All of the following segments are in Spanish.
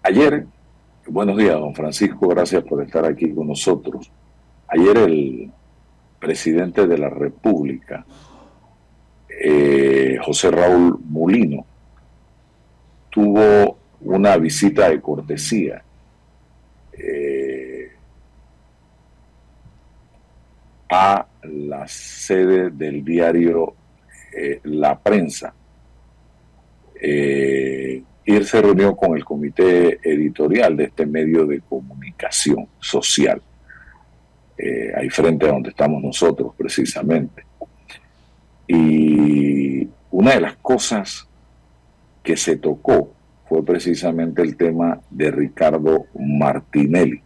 Ayer, buenos días, don Francisco, gracias por estar aquí con nosotros. Ayer el presidente de la República, José Raúl Mulino, tuvo una visita de cortesía a la sede del diario La Prensa. Y él se reunió con el comité editorial de este medio de comunicación social, ahí frente a donde estamos nosotros precisamente. Y una de las cosas que se tocó fue precisamente el tema de Ricardo Martinelli,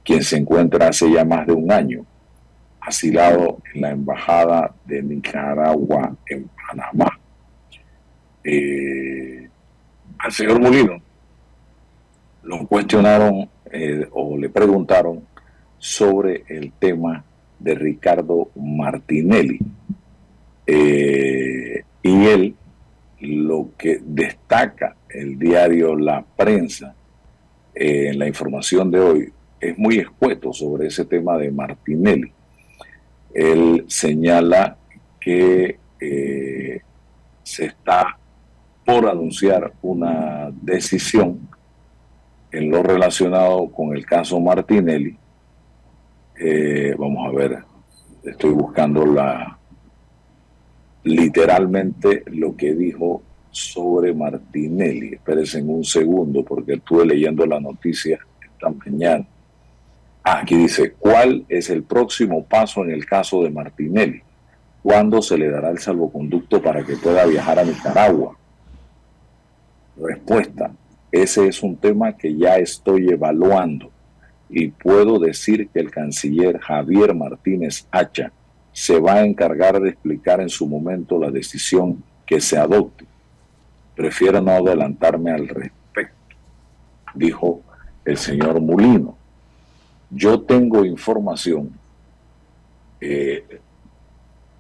quien se encuentra hace ya más de un año asilado en la Embajada de Nicaragua en Panamá. Al señor Molino lo cuestionaron o le preguntaron sobre el tema de Ricardo Martinelli. Y él, lo que destaca el diario La Prensa en la información de hoy, es muy escueto sobre ese tema de Martinelli. Él señala que se está por anunciar una decisión en lo relacionado con el caso Martinelli. Vamos a ver, estoy buscando literalmente lo que dijo sobre Martinelli. Espérense un segundo porque estuve leyendo la noticia esta mañana. Aquí dice, ¿cuál es el próximo paso en el caso de Martinelli? ¿Cuándo se le dará el salvoconducto para que pueda viajar a Nicaragua? Respuesta, ese es un tema que ya estoy evaluando y puedo decir que el canciller Javier Martínez Hacha se va a encargar de explicar en su momento la decisión que se adopte. Prefiero no adelantarme al respecto, dijo el señor Mulino. Yo tengo información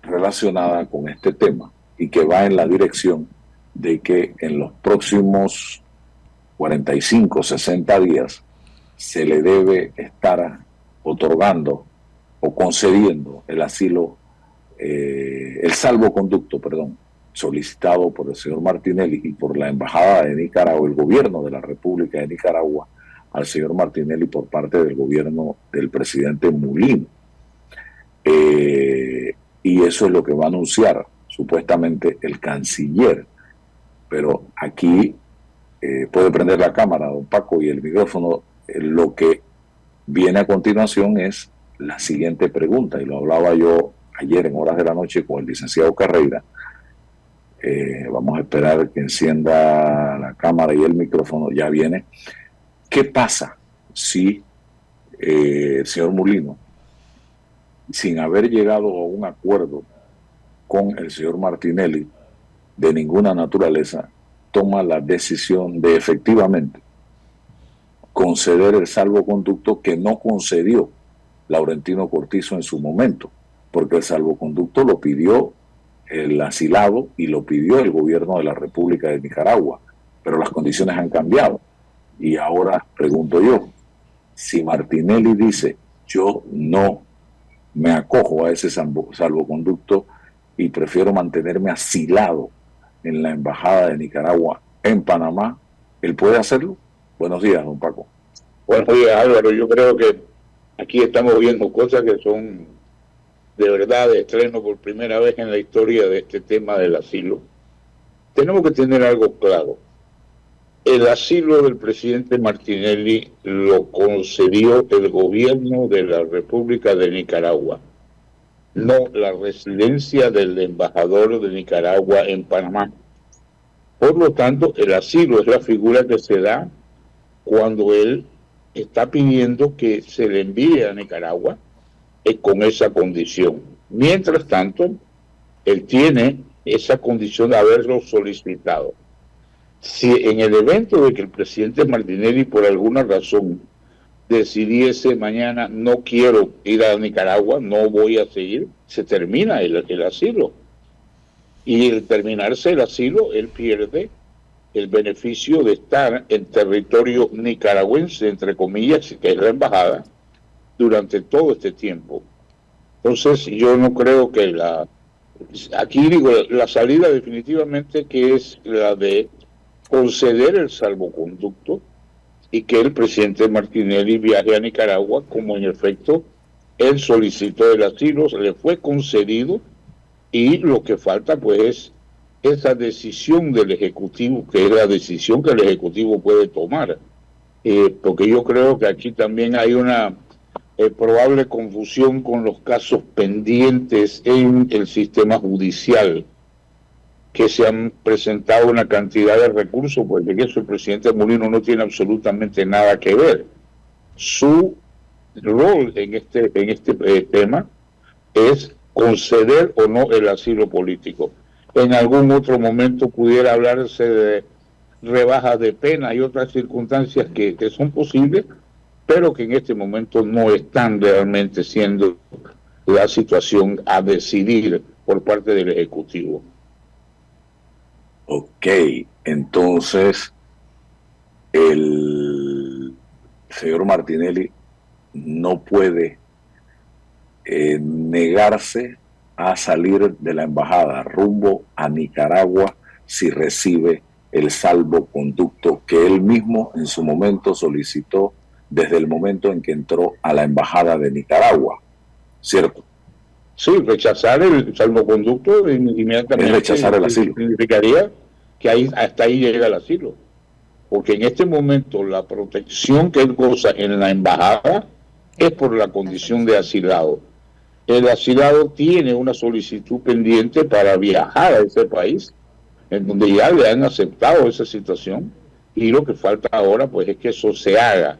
relacionada con este tema y que va en la dirección de que en los próximos 45, 60 días se le debe estar otorgando o concediendo el asilo, el salvoconducto, perdón, solicitado por el señor Martinelli y por la Embajada de Nicaragua, el gobierno de la República de Nicaragua, al señor Martinelli por parte del gobierno del presidente Mulino. Y eso es lo que va a anunciar supuestamente el canciller. Pero aquí puede prender la cámara, don Paco, y el micrófono. Lo que viene a continuación es la siguiente pregunta, y lo hablaba yo ayer en horas de la noche con el licenciado Carreira. Vamos a esperar que encienda la cámara y el micrófono, ya viene. ¿Qué pasa si el señor Mulino, sin haber llegado a un acuerdo con el señor Martinelli de ninguna naturaleza, toma la decisión de efectivamente conceder el salvoconducto que no concedió Laurentino Cortizo en su momento, porque el salvoconducto lo pidió el asilado y lo pidió el gobierno de la República de Nicaragua, pero las condiciones han cambiado. Y ahora pregunto yo, si Martinelli dice, yo no me acojo a ese salvoconducto y prefiero mantenerme asilado en la Embajada de Nicaragua en Panamá, ¿él puede hacerlo? Buenos días, don Paco. Buenos días, Álvaro. Yo creo que aquí estamos viendo cosas que son de verdad de estreno por primera vez en la historia de este tema del asilo. Tenemos que tener algo claro. El asilo del presidente Martinelli lo concedió el gobierno de la República de Nicaragua, no la residencia del embajador de Nicaragua en Panamá. Por lo tanto, el asilo es la figura que se da cuando él está pidiendo que se le envíe a Nicaragua con esa condición. Mientras tanto, él tiene esa condición de haberlo solicitado. Si en el evento de que el presidente Martinelli por alguna razón decidiese mañana no quiero ir a Nicaragua, no voy a seguir, se termina el asilo. Y al terminarse el asilo, él pierde el beneficio de estar en territorio nicaragüense, entre comillas, que es la embajada, durante todo este tiempo. Entonces, yo no creo que aquí digo, la salida definitivamente que es la de conceder el salvoconducto y que el presidente Martinelli viaje a Nicaragua, como en efecto él solicitó el asilo, se le fue concedido, y lo que falta pues es esa decisión del Ejecutivo, que es la decisión que el Ejecutivo puede tomar, porque yo creo que aquí también hay una probable confusión con los casos pendientes en el sistema judicial, que se han presentado una cantidad de recursos, pues de eso el presidente Mulino no tiene absolutamente nada que ver. Su rol en este tema es conceder o no el asilo político. En algún otro momento pudiera hablarse de rebajas de pena y otras circunstancias que son posibles, pero que en este momento no están realmente siendo la situación a decidir por parte del Ejecutivo. Ok, entonces el señor Martinelli no puede negarse a salir de la embajada rumbo a Nicaragua si recibe el salvoconducto que él mismo en su momento solicitó desde el momento en que entró a la embajada de Nicaragua, ¿cierto? Sí, rechazar el salvoconducto inmediatamente es rechazar el asilo. Significaría que hasta ahí llega el asilo. Porque en este momento la protección que él goza en la embajada es por la condición de asilado. El asilado tiene una solicitud pendiente para viajar a ese país, en donde ya le han aceptado esa situación, y lo que falta ahora pues es que eso se haga.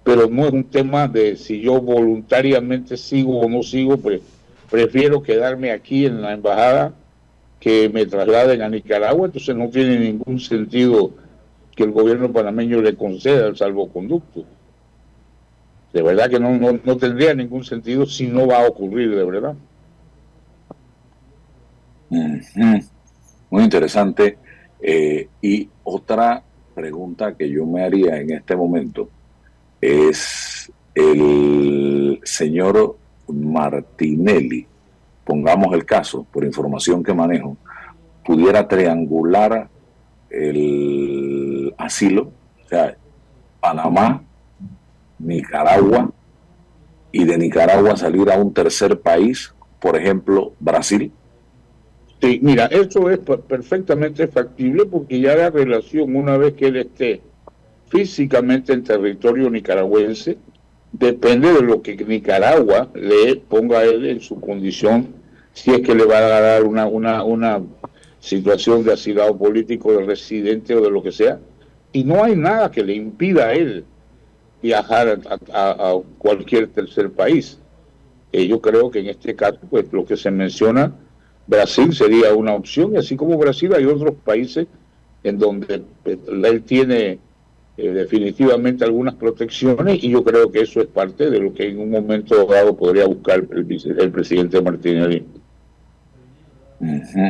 Pero no es un tema de si yo voluntariamente sigo o no sigo, pues prefiero quedarme aquí en la embajada que me trasladen a Nicaragua. Entonces no tiene ningún sentido que el gobierno panameño le conceda el salvoconducto. De verdad que no tendría ningún sentido si no va a ocurrir, de verdad. Muy interesante. Y otra pregunta que yo me haría en este momento es el señor Martinelli, pongamos el caso, por información que manejo, pudiera triangular el asilo, o sea, Panamá, Nicaragua, y de Nicaragua salir a un tercer país, por ejemplo, Brasil. Sí, mira, eso es perfectamente factible, porque ya la relación, una vez que él esté físicamente en territorio nicaragüense, depende de lo que Nicaragua le ponga a él en su condición, si es que le va a dar una situación de asilado político, de residente o de lo que sea, y no hay nada que le impida a él viajar a cualquier tercer país. Yo creo que en este caso, pues lo que se menciona, Brasil sería una opción, y así como Brasil hay otros países en donde él tiene definitivamente algunas protecciones, y yo creo que eso es parte de lo que en un momento dado podría buscar el presidente Martinelli.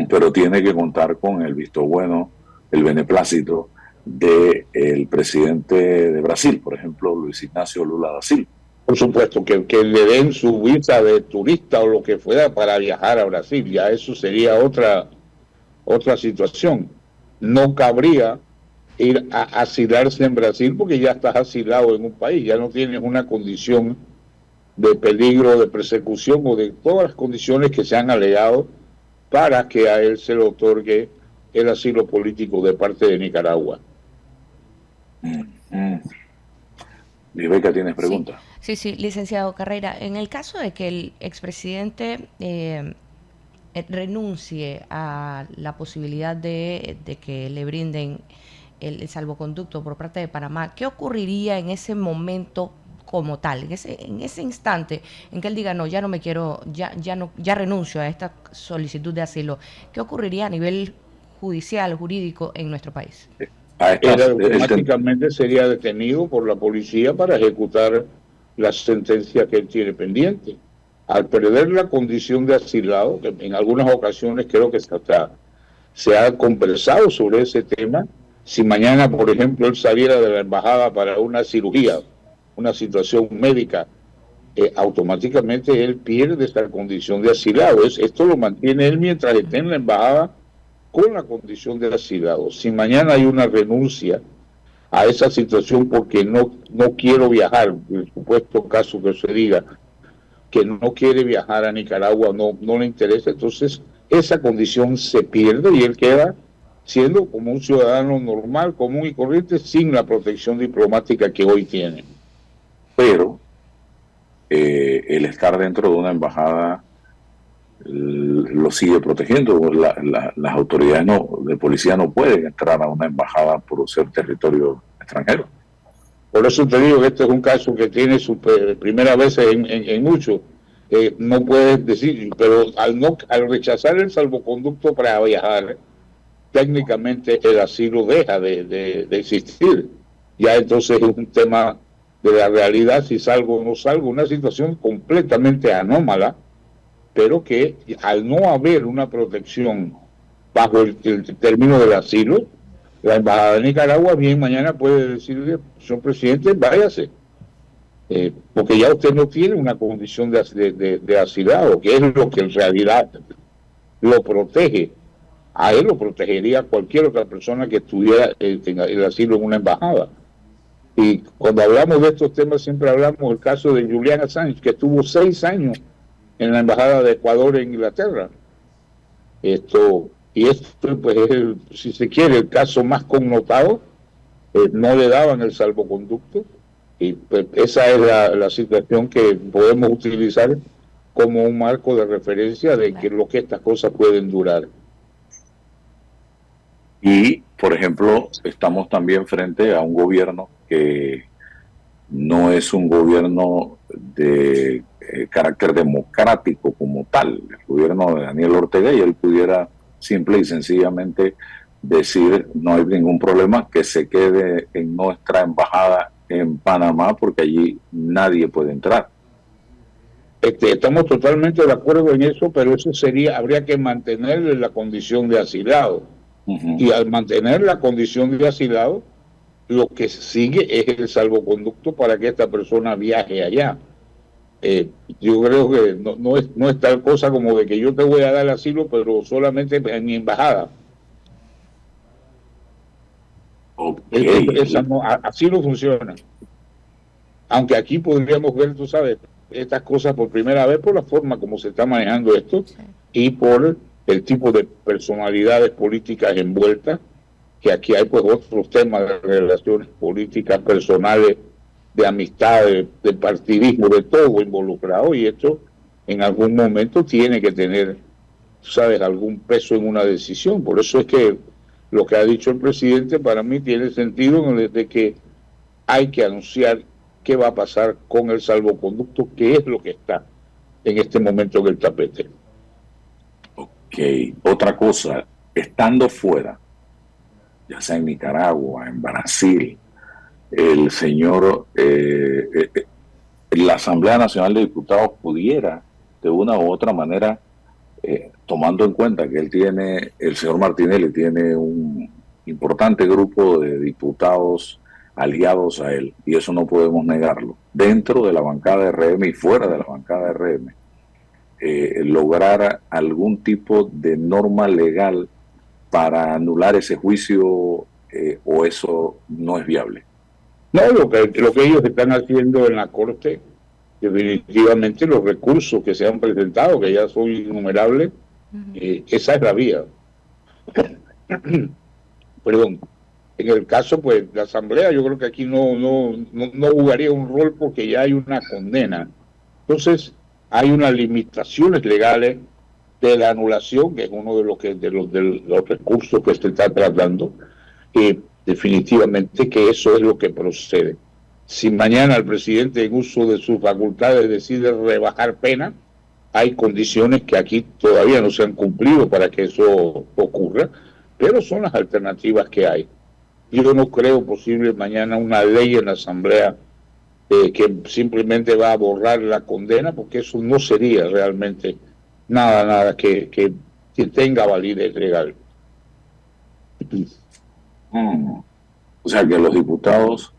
Pero tiene que contar con el visto bueno, el beneplácito del presidente de Brasil, por ejemplo, Luis Ignacio Lula da Silva. Por supuesto, que le den su visa de turista o lo que fuera para viajar a Brasil, ya eso sería otra situación. No cabría ir a asilarse en Brasil, porque ya estás asilado en un país, ya no tienes una condición de peligro, de persecución o de todas las condiciones que se han alegado para que a él se le otorgue el asilo político de parte de Nicaragua. Rebeca, ¿tienes pregunta? Sí, licenciado Carrera. En el caso de que el expresidente renuncie a la posibilidad de que le brinden el salvoconducto por parte de Panamá, ¿qué ocurriría en ese momento como tal, en ese instante en que él diga no, ya no me quiero, ya renuncio a esta solicitud de asilo? ¿Qué ocurriría a nivel judicial, jurídico en nuestro país? Automáticamente sería detenido por la policía para ejecutar la sentencia que él tiene pendiente. Al perder la condición de asilado, que en algunas ocasiones creo que hasta se ha conversado sobre ese tema, Si mañana, por ejemplo, él saliera de la embajada para una cirugía, una situación médica, automáticamente él pierde esa condición de asilado. Esto lo mantiene él mientras esté en la embajada con la condición de asilado. Si mañana hay una renuncia a esa situación porque no quiero viajar, en el supuesto caso que se diga que no quiere viajar a Nicaragua, no le interesa, entonces esa condición se pierde y él queda siendo como un ciudadano normal, común y corriente, sin la protección diplomática que hoy tiene. Pero el estar dentro de una embajada lo sigue protegiendo. Las autoridades de policía no pueden entrar a una embajada por ser territorio extranjero. Por eso te digo que este es un caso que tiene su primera vez en mucho. No puedes decir, pero al rechazar el salvoconducto para viajar, técnicamente el asilo deja de existir. Ya entonces es un tema de la realidad, si salgo o no salgo, una situación completamente anómala, pero que al no haber una protección bajo el término del asilo, la embajada de Nicaragua bien mañana puede decirle, señor presidente, váyase, porque ya usted no tiene una condición de asilado, que es lo que en realidad lo protege. A él lo protegería cualquier otra persona que estuviera en el asilo en una embajada. Y cuando hablamos de estos temas siempre hablamos del caso de Julian Assange, que estuvo 6 años en la embajada de Ecuador en Inglaterra. Esto pues es si se quiere, el caso más connotado. No le daban el salvoconducto y pues, esa es la situación que podemos utilizar como un marco de referencia de que lo que estas cosas pueden durar. Y, por ejemplo, estamos también frente a un gobierno que no es un gobierno de carácter democrático como tal, el gobierno de Daniel Ortega, y él pudiera simple y sencillamente decir no hay ningún problema, que se quede en nuestra embajada en Panamá porque allí nadie puede entrar. Estamos totalmente de acuerdo en eso, pero eso habría que mantenerle la condición de asilado. Y al mantener la condición de asilado, lo que sigue es el salvoconducto para que esta persona viaje allá. Yo creo que no es tal cosa como de que yo te voy a dar asilo, pero solamente en mi embajada. Okay. Así no funciona. Aunque aquí podríamos ver, tú sabes, estas cosas por primera vez por la forma como se está manejando esto, sí, y por el tipo de personalidades políticas envueltas, que aquí hay pues otros temas de relaciones políticas, personales, de amistad, de partidismo, de todo involucrado, y esto en algún momento tiene que tener, sabes, algún peso en una decisión. Por eso es que lo que ha dicho el presidente para mí tiene sentido desde que hay que anunciar qué va a pasar con el salvoconducto, que es lo que está en este momento en el tapete. Ok, otra cosa, estando fuera, ya sea en Nicaragua, en Brasil, el señor, la Asamblea Nacional de Diputados pudiera, de una u otra manera, tomando en cuenta que el señor Martinelli tiene un importante grupo de diputados aliados a él, y eso no podemos negarlo, dentro de la bancada de RM y fuera de la bancada de RM, lograr algún tipo de norma legal para anular ese juicio, o eso no es viable. No, lo que ellos están haciendo en la Corte, definitivamente los recursos que se han presentado, que ya son innumerables, esa es la vía. Perdón. En el caso, pues, la Asamblea, yo creo que aquí no jugaría un rol porque ya hay una condena. Entonces, hay unas limitaciones legales de la anulación, que es uno de los recursos que se está tratando, y definitivamente que eso es lo que procede. Si mañana el presidente, en uso de sus facultades, decide rebajar pena, hay condiciones que aquí todavía no se han cumplido para que eso ocurra, pero son las alternativas que hay. Yo no creo posible mañana una ley en la Asamblea que simplemente va a borrar la condena, porque eso no sería realmente nada que tenga validez legal. Mm. O sea que los diputados,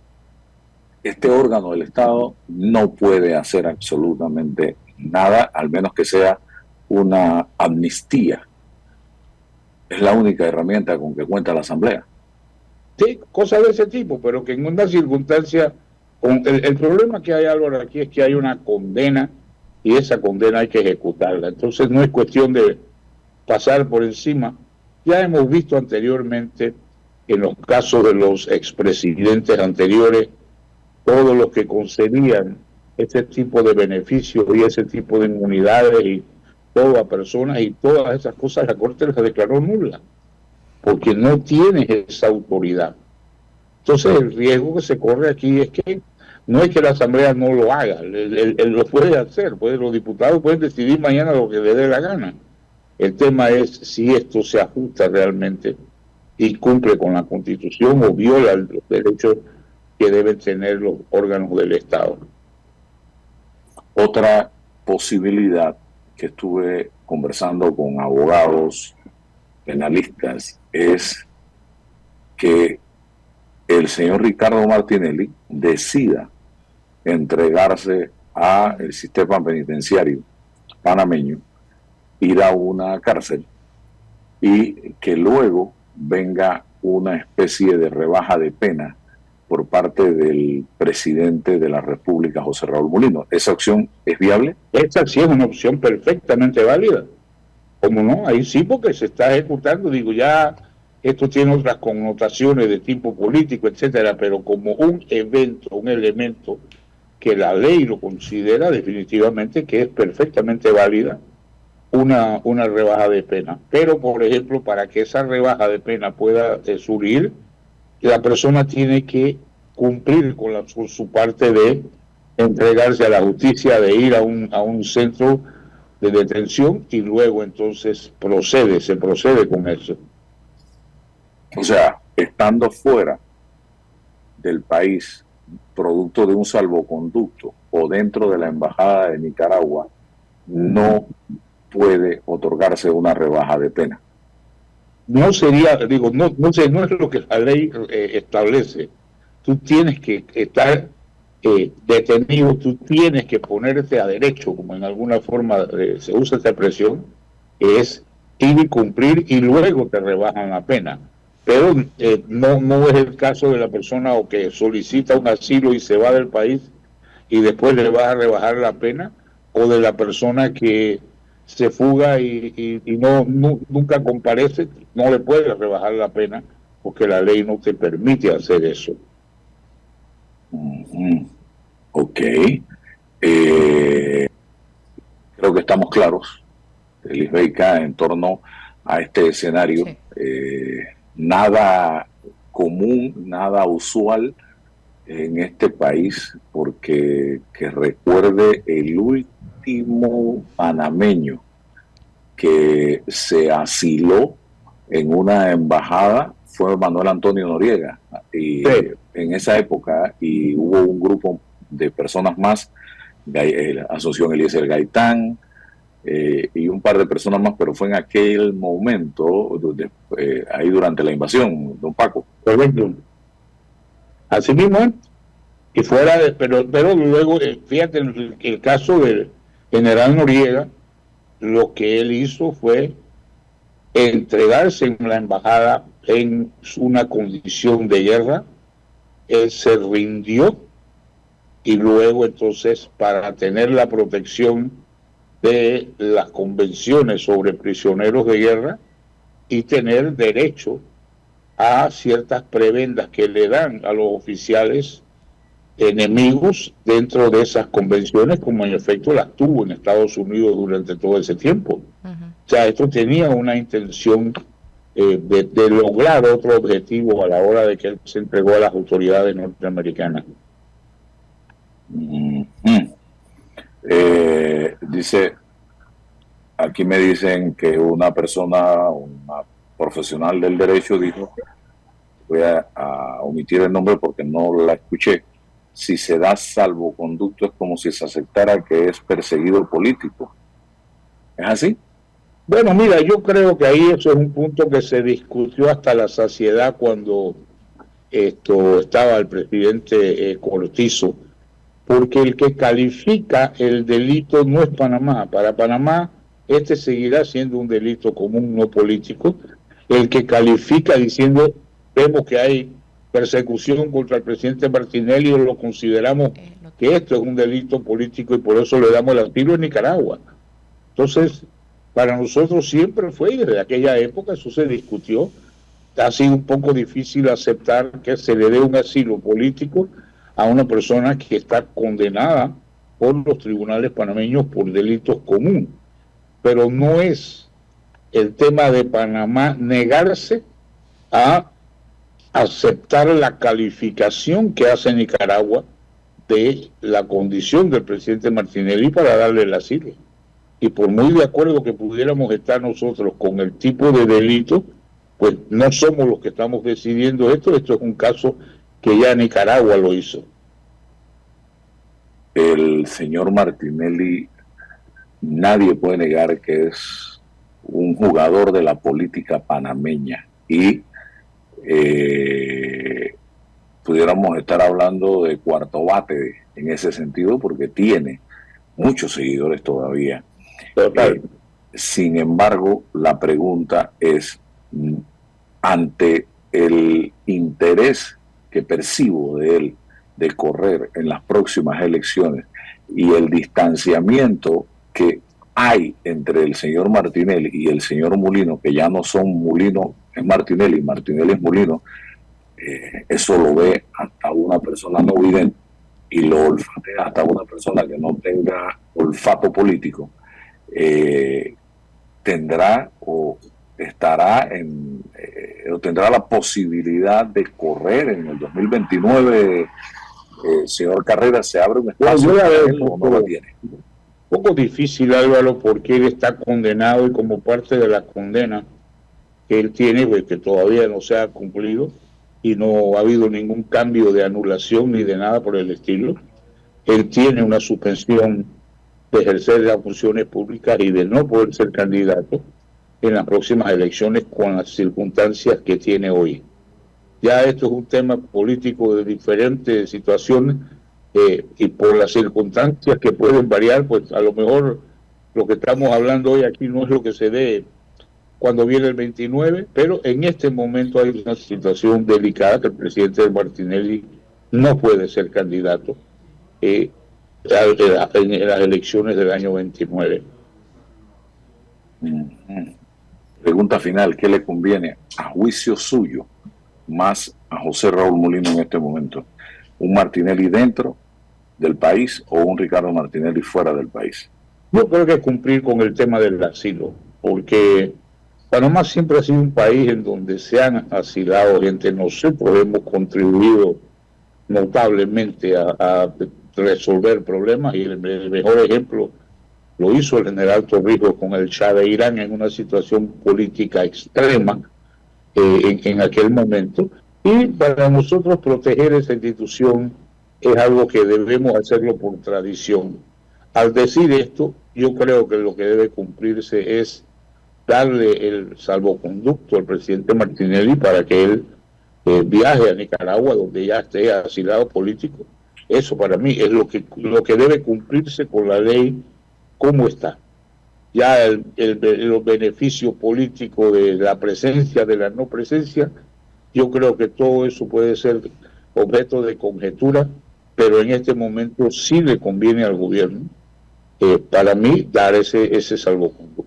este órgano del Estado no puede hacer absolutamente nada, al menos que sea una amnistía. Es la única herramienta con que cuenta la Asamblea. Sí, cosas de ese tipo, pero que en una circunstancia, el problema que hay, Álvaro, aquí es que hay una condena y esa condena hay que ejecutarla. Entonces no es cuestión de pasar por encima. Ya hemos visto anteriormente, en los casos de los expresidentes anteriores, todos los que concedían ese tipo de beneficios y ese tipo de inmunidades y todo a personas y todas esas cosas, la Corte las declaró nulas, porque no tienes esa autoridad. Entonces el riesgo que se corre aquí es que no es que la Asamblea no lo haga, él lo puede hacer, los diputados pueden decidir mañana lo que le dé la gana. El tema es si esto se ajusta realmente y cumple con la Constitución o viola los derechos que deben tener los órganos del Estado. Otra posibilidad que estuve conversando con abogados penalistas es que el señor Ricardo Martinelli decida entregarse al sistema penitenciario panameño, ir a una cárcel y que luego venga una especie de rebaja de pena por parte del presidente de la República, José Raúl Mulino. ¿Esa opción es viable? Esta sí es una opción perfectamente válida. ¿Cómo no? Ahí sí, porque se está ejecutando, digo, ya esto tiene otras connotaciones de tipo político, etcétera, pero como un evento, un elemento que la ley lo considera definitivamente que es perfectamente válida una rebaja de pena. Pero, por ejemplo, para que esa rebaja de pena pueda surgir, la persona tiene que cumplir con su parte de entregarse a la justicia, de ir a un centro de detención y luego entonces se procede con eso. O sea, estando fuera del país, producto de un salvoconducto o dentro de la embajada de Nicaragua, no puede otorgarse una rebaja de pena. No sería, digo, no es lo que la ley establece. Tú tienes que estar detenido, tú tienes que ponerte a derecho, como en alguna forma se usa esta expresión, que es ir y cumplir y luego te rebajan la pena. Pero no es el caso de la persona o que solicita un asilo y se va del país y después le vas a rebajar la pena, o de la persona que se fuga y nunca comparece, no le puedes rebajar la pena porque la ley no te permite hacer eso. Ok. Creo que estamos claros, Lisbeth, en torno a este escenario. Sí. Nada común, nada usual en este país, porque que recuerde el último panameño que se asiló en una embajada fue Manuel Antonio Noriega, y sí, en esa época, y hubo un grupo de personas más, Asunción Eliezer Gaitán, y un par de personas más, pero fue en aquel momento, ahí durante la invasión, don Paco. Correcto. Así mismo, y fuera pero luego, fíjate, el caso del general Noriega, lo que él hizo fue entregarse en la embajada en una condición de guerra. Él se rindió y luego entonces, para tener la protección de las convenciones sobre prisioneros de guerra y tener derecho a ciertas prebendas que le dan a los oficiales enemigos dentro de esas convenciones, como en efecto las tuvo en Estados Unidos durante todo ese tiempo. O sea, esto tenía una intención de lograr otro objetivo a la hora de que él se entregó a las autoridades norteamericanas. Dice, aquí me dicen que una profesional del derecho dijo, voy a omitir el nombre porque no la escuché, si se da salvoconducto es como si se aceptara que es perseguido político. ¿Es así? Bueno, mira, yo creo que ahí eso es un punto que se discutió hasta la saciedad cuando estaba el presidente Cortizo, porque el que califica el delito no es Panamá. Para Panamá, este seguirá siendo un delito común, no político. El que califica diciendo, vemos que hay persecución contra el presidente Martinelli, lo consideramos que esto es un delito político y por eso le damos el asilo en Nicaragua. Entonces, para nosotros siempre fue, y desde aquella época eso se discutió, ha sido un poco difícil aceptar que se le dé un asilo político a una persona que está condenada por los tribunales panameños por delitos comunes. Pero no es el tema de Panamá negarse a aceptar la calificación que hace Nicaragua de la condición del presidente Martinelli para darle el asilo. Y por muy de acuerdo que pudiéramos estar nosotros con el tipo de delito, pues no somos los que estamos decidiendo esto es un caso que ya Nicaragua lo hizo. El señor Martinelli, nadie puede negar que es un jugador de la política panameña y pudiéramos estar hablando de cuarto bate en ese sentido porque tiene muchos seguidores todavía. Sin embargo, la pregunta es, ante el interés que percibo de él de correr en las próximas elecciones y el distanciamiento que hay entre el señor Martinelli y el señor Mulino, que ya no son Mulino es Martinelli, Martinelli es Mulino, eso lo ve hasta una persona no vidente y lo olfatea hasta una persona que no tenga olfato político, tendrá o estará o tendrá la posibilidad de correr en el 2029. Señor Carreras, ¿se abre un espacio para él o no lo tiene? Un poco difícil, Álvaro, porque él está condenado y como parte de la condena que él tiene, pues, que todavía no se ha cumplido y no ha habido ningún cambio de anulación ni de nada por el estilo. Él tiene una suspensión de ejercer las funciones públicas y de no poder ser candidato en las próximas elecciones con las circunstancias que tiene hoy. Ya esto es un tema político de diferentes situaciones y por las circunstancias que pueden variar, pues a lo mejor lo que estamos hablando hoy aquí no es lo que se dé cuando viene el 29, pero en este momento hay una situación delicada que el presidente Martinelli no puede ser candidato en las elecciones del año 29. Pregunta final, ¿qué le conviene a juicio suyo más a José Raúl Mulino en este momento? ¿Un Martinelli dentro del país o un Ricardo Martinelli fuera del país? Yo creo que cumplir con el tema del asilo, porque Panamá siempre ha sido un país en donde se han asilado gente. Nosotros hemos contribuido notablemente a resolver problemas y el mejor ejemplo lo hizo el general Torrijos con el Shah de Irán en una situación política extrema en aquel momento. Y para nosotros proteger esa institución es algo que debemos hacerlo por tradición. Al decir esto, yo creo que lo que debe cumplirse es darle el salvoconducto al presidente Martinelli para que él viaje a Nicaragua, donde ya esté asilado político. Eso para mí es lo que debe cumplirse con la ley como está. Ya el beneficio político de la presencia, de la no presencia, yo creo que todo eso puede ser objeto de conjetura, pero en este momento sí le conviene al gobierno, para mí, dar ese salvoconducto.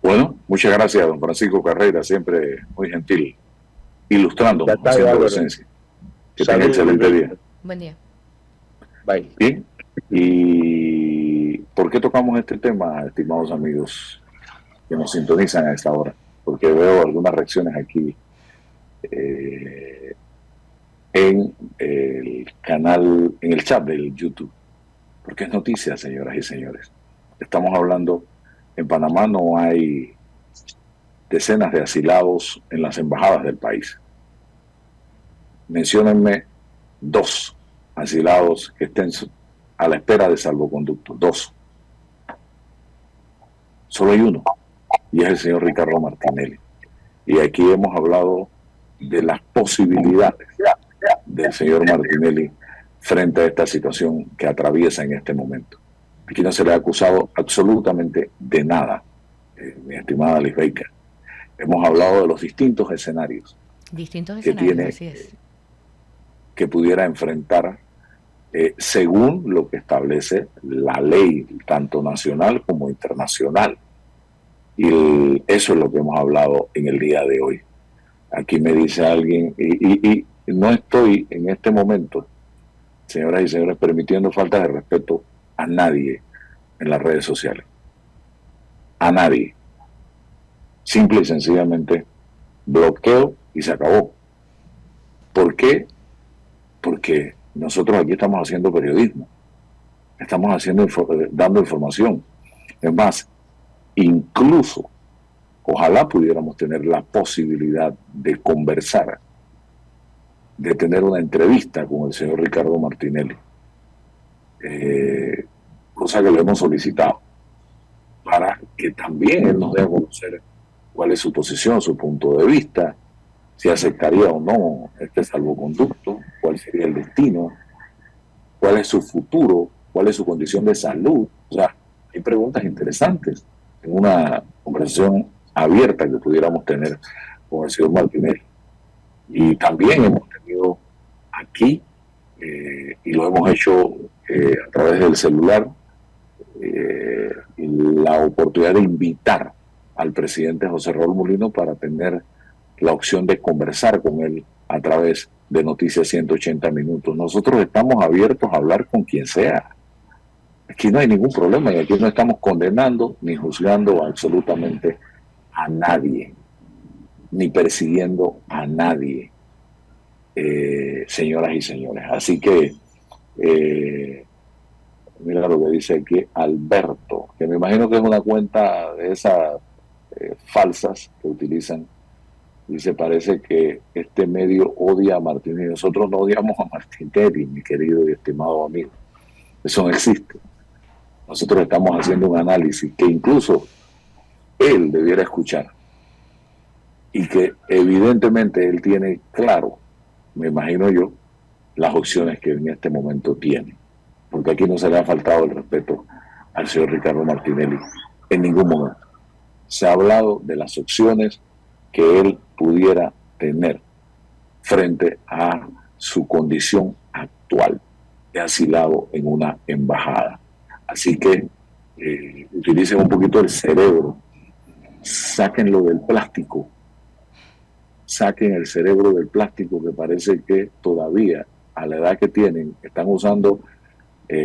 Bueno, muchas gracias, don Francisco Carrera, siempre muy gentil, ilustrando, haciendo presencia. Que tenga excelente día. Buen día. Bye. Bien, ¿y por qué tocamos este tema, estimados amigos que nos sintonizan a esta hora? Porque veo algunas reacciones aquí en el canal, en el chat del YouTube. Porque es noticia, señoras y señores. Estamos hablando, en Panamá no hay decenas de asilados en las embajadas del país. Menciónenme 2 asilados que estén a la espera de salvoconducto. 2. Solo hay uno, y es el señor Ricardo Martinelli. Y aquí hemos hablado de las posibilidades del señor Martinelli frente a esta situación que atraviesa en este momento. Aquí no se le ha acusado absolutamente de nada, mi estimada Liz Baker. Hemos hablado de los distintos escenarios que tiene, así es. que pudiera enfrentar según lo que establece la ley, tanto nacional como internacional. Y eso es lo que hemos hablado en el día de hoy. Aquí me dice alguien, y no estoy en este momento, señoras y señores, permitiendo falta de respeto a nadie en las redes sociales. A nadie. Simple y sencillamente bloqueo y se acabó. ¿Por qué? Porque nosotros aquí estamos haciendo periodismo. Estamos dando información. Es más, incluso, ojalá pudiéramos tener la posibilidad de conversar, de tener una entrevista con el señor Ricardo Martinelli, cosa que le hemos solicitado, para que también él nos dé a conocer cuál es su posición, su punto de vista, si aceptaría o no este salvoconducto, cuál sería el destino, cuál es su futuro, cuál es su condición de salud. O sea, hay preguntas interesantes en una conversación abierta que pudiéramos tener con el señor Martinelli. Y también hemos tenido aquí, y lo hemos hecho a través del celular, la oportunidad de invitar al presidente José Raúl Mulino para tener la opción de conversar con él a través de Noticias 180 Minutos. Nosotros estamos abiertos a hablar con quien sea. Aquí no hay ningún problema y aquí no estamos condenando ni juzgando absolutamente a nadie, ni persiguiendo a nadie, señoras y señores. Así que, mira lo que dice aquí Alberto, que me imagino que es una cuenta de esas falsas que utilizan. Dice, parece que este medio odia a Martinelli. Nosotros no odiamos a Martinelli, mi querido y estimado amigo. Eso no existe. Nosotros estamos haciendo un análisis que incluso él debiera escuchar y que evidentemente él tiene claro, me imagino yo, las opciones que en este momento tiene. Porque aquí no se le ha faltado el respeto al señor Ricardo Martinelli en ningún momento. Se ha hablado de las opciones que él pudiera tener frente a su condición actual de asilado en una embajada. Así que utilicen un poquito el cerebro, sáquenlo del plástico, saquen el cerebro del plástico, que parece que todavía a la edad que tienen están usando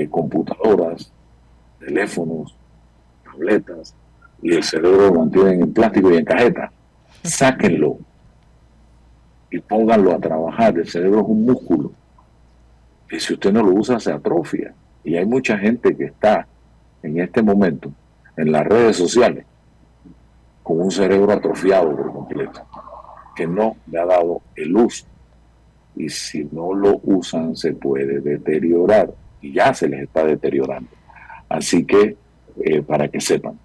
computadoras, teléfonos, tabletas, y el cerebro lo mantienen en plástico y en cajeta. Sáquenlo y pónganlo a trabajar. El cerebro es un músculo y si usted no lo usa se atrofia, y hay mucha gente que está en este momento en las redes sociales con un cerebro atrofiado por completo, que no le ha dado el uso, y si no lo usan se puede deteriorar y ya se les está deteriorando. Así que para que sepan.